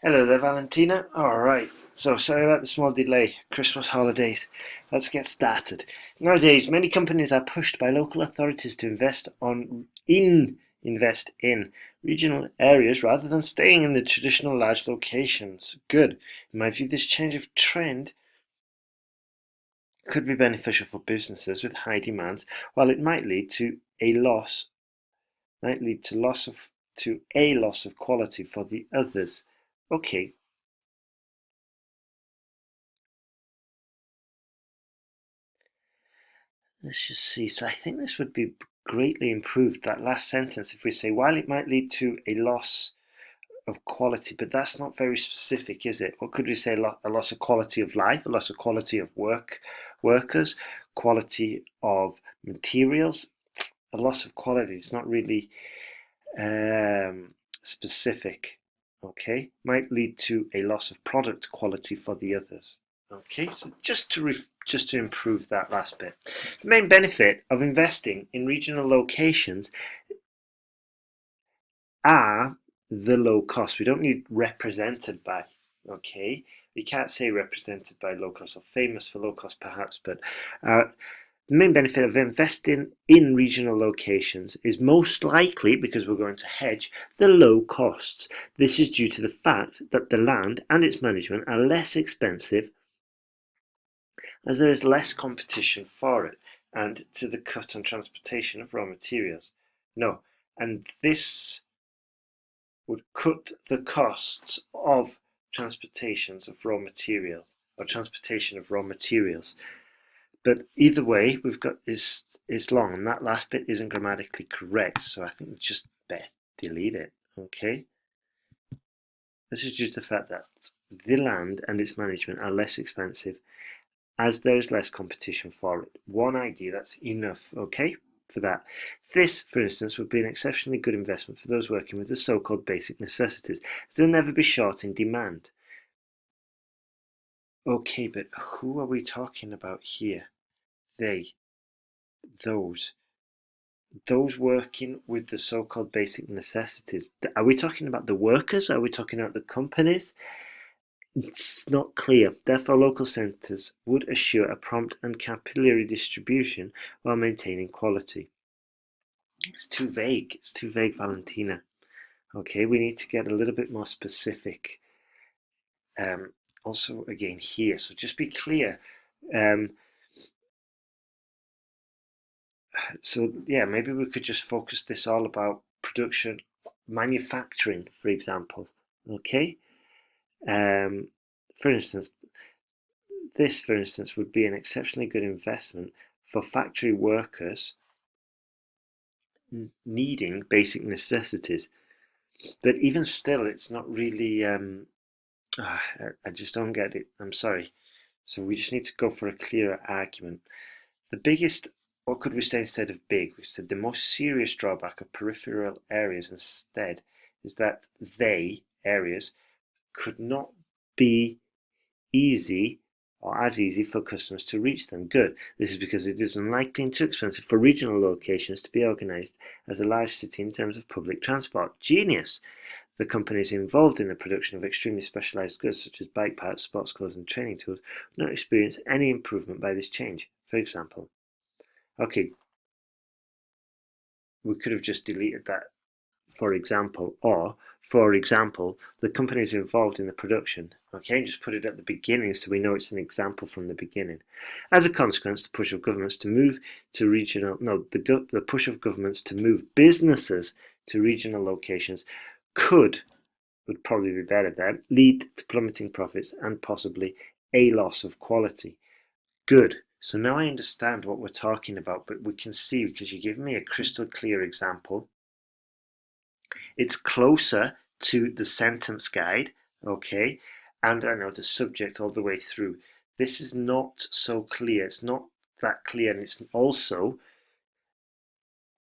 Hello there, Valentina. Alright, so sorry about the small delay. Christmas holidays. Let's get started. Nowadays, many companies are pushed by local authorities to invest in regional areas rather than staying in the traditional large locations. Good. In my view, this change of trend could be beneficial for businesses with high demands, while it might lead to a loss of quality for the others. Okay, let's just see. So I think this would be greatly improved, that last sentence, if we say, while it might lead to a loss of quality, but that's not very specific, is it? What could we say? A loss of quality of life, a loss of quality of workers, quality of materials, a loss of quality. It's not really specific. Okay, might lead to a loss of product quality for the others. Okay, so just to improve that last bit, the main benefit of investing in regional locations are the low cost. We don't need represented by. Okay, we can't say represented by low cost or famous for low cost perhaps, but the main benefit of investing in regional locations is most likely, because we're going to hedge, the low costs. This is due to the fact that the land and its management are less expensive as there is less competition for it, and to the cut on transportation of raw materials. No, and this would cut the costs of transportations of raw materials or transportation of raw materials. But either way, we've got is long, and that last bit isn't grammatically correct, so I think we just best delete it. Okay. This is due to the fact that the land and its management are less expensive as there is less competition for it. One idea, that's enough, okay, for that. This, for instance, would be an exceptionally good investment for those working with the so-called basic necessities, as they'll never be short in demand. Okay, but who are we talking about here? They, those. Those working with the so-called basic necessities. Are we talking about the workers? Are we talking about the companies? It's not clear. Therefore, local centres would assure a prompt and capillary distribution while maintaining quality. It's too vague. It's too vague, Valentina. Okay, we need to get a little bit more specific. Also, again, here. So just be clear. So yeah, maybe we could just focus this all about production, manufacturing, for example. Okay. For instance, this, for instance, would be an exceptionally good investment for factory workers needing basic necessities. But even still, it's not really. I just don't get it. I'm sorry. So we just need to go for a clearer argument. The biggest, what could we say instead of big? We said the most serious drawback of peripheral areas instead is that areas, could not be easy or as easy for customers to reach them. Good. This is because it is unlikely and too expensive for regional locations to be organised as a large city in terms of public transport. Genius! The companies involved in the production of extremely specialised goods such as bike parts, sports clothes and training tools will not experience any improvement by this change. For example, okay, we could have just deleted that, for example, or for example, the companies involved in the production. Okay, just put it at the beginning so we know it's an example from the beginning. As a consequence, the push of governments to move to the push of governments to move businesses to regional locations would probably be better there, lead to plummeting profits and possibly a loss of quality. Good. So now I understand what we're talking about, but we can see, because you give me a crystal clear example, it's closer to the sentence guide, okay, and I know the subject all the way through. This is not so clear. It's not that clear, and it's also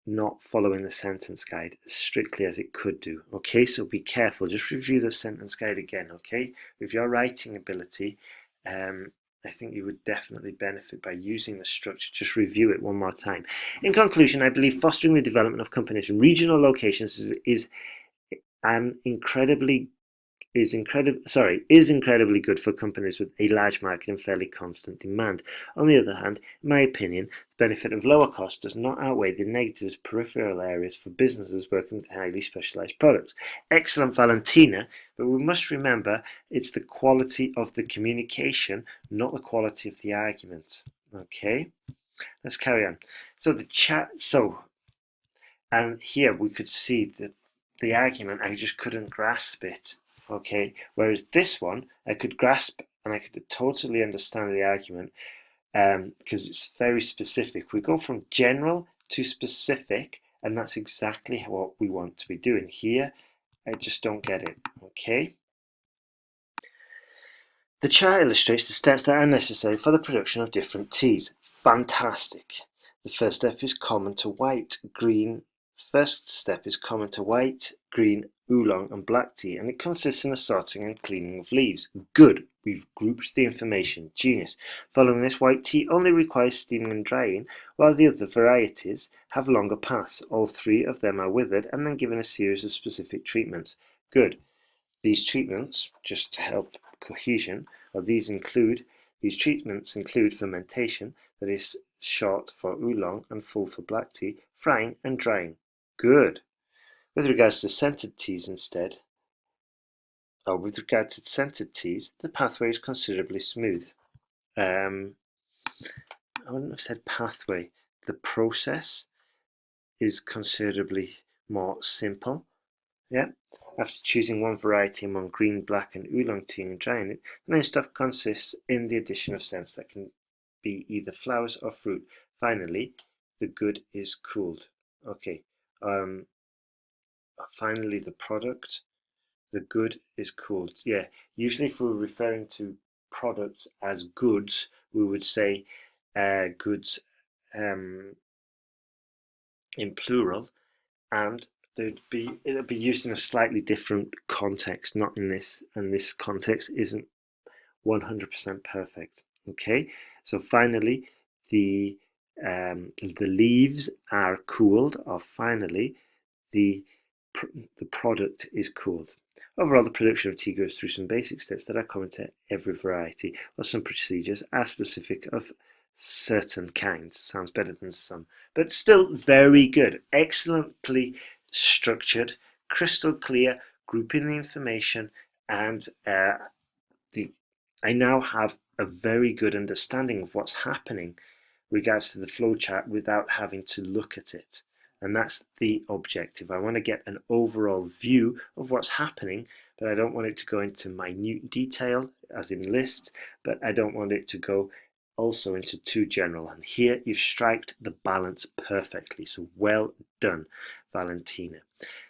not following the sentence guide as strictly as it could do. Okay, so be careful. Just review the sentence guide again, okay? With your writing ability, I think you would definitely benefit by using the structure. Just review it one more time. In conclusion, I believe fostering the development of companies in regional locations is an incredibly is incredibly good for companies with a large market and fairly constant demand. On the other hand, in my opinion, the benefit of lower cost does not outweigh the negatives peripheral areas for businesses working with highly specialized products. Excellent, Valentina, but we must remember it's the quality of the communication, not the quality of the argument. Okay, let's carry on. So the chat, and here we could see that the argument, I just couldn't grasp it. Okay, whereas this one, I could grasp and I could totally understand the argument because it's very specific. We go from general to specific, and that's exactly what we want to be doing. Here, I just don't get it. Okay. The chart illustrates the steps that are necessary for the production of different teas. Fantastic. The first step is common to white, green. First step is common to white, green, oolong, and black tea, and it consists in the sorting and cleaning of leaves. Good. We've grouped the information. Genius. Following this, white tea only requires steaming and drying, while the other varieties have longer paths. All three of them are withered and then given a series of specific treatments. Good. These treatments, just to help cohesion, these treatments include fermentation, that is short for oolong and full for black tea, frying and drying. Good. With regards to scented teas instead, with regard to scented teas, the pathway is considerably smooth. I wouldn't have said pathway. The process is considerably more simple. Yeah. After choosing one variety among green, black, and oolong tea and drying it, the main step consists in the addition of scents that can be either flowers or fruit. Finally, the good is cooled. Okay. Finally, the product. The good is cooled. Yeah. Usually, if we're referring to products as goods, we would say goods in plural, and it'd be used in a slightly different context, not in this, and this context isn't 100% perfect. Okay, so finally the leaves are cooled, or finally the product is cooled. Overall, the production of tea goes through some basic steps that are common to every variety, while some procedures are specific of certain kinds. Sounds better than some, but still very good. Excellently structured, crystal clear, grouping the information, and I now have a very good understanding of what's happening regards to the flowchart without having to look at it. And that's the objective. I want to get an overall view of what's happening, but I don't want it to go into minute detail, as in lists, but I don't want it to go also into too general. And here you've striked the balance perfectly. So well done, Valentina.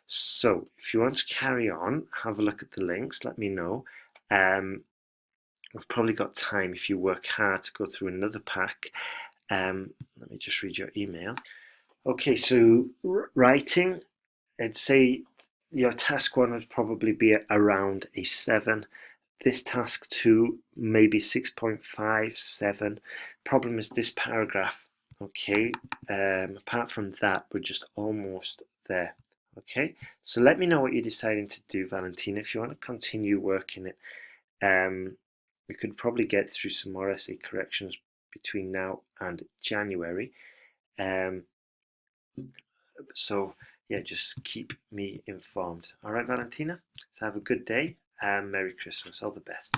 So if you want to carry on, have a look at the links, let me know. I've probably got time if you work hard to go through another pack. Let me just read your email. Okay, so writing, I'd say your task 1 would probably be around a 7. This task 2, maybe 6.5, 7. Problem is this paragraph. Okay, apart from that, we're just almost there. Okay, so let me know what you're deciding to do, Valentina. If you want to continue working it, we could probably get through some more essay corrections between now and January. So yeah, just keep me informed. All right, Valentina. So have a good day and Merry Christmas. All the best.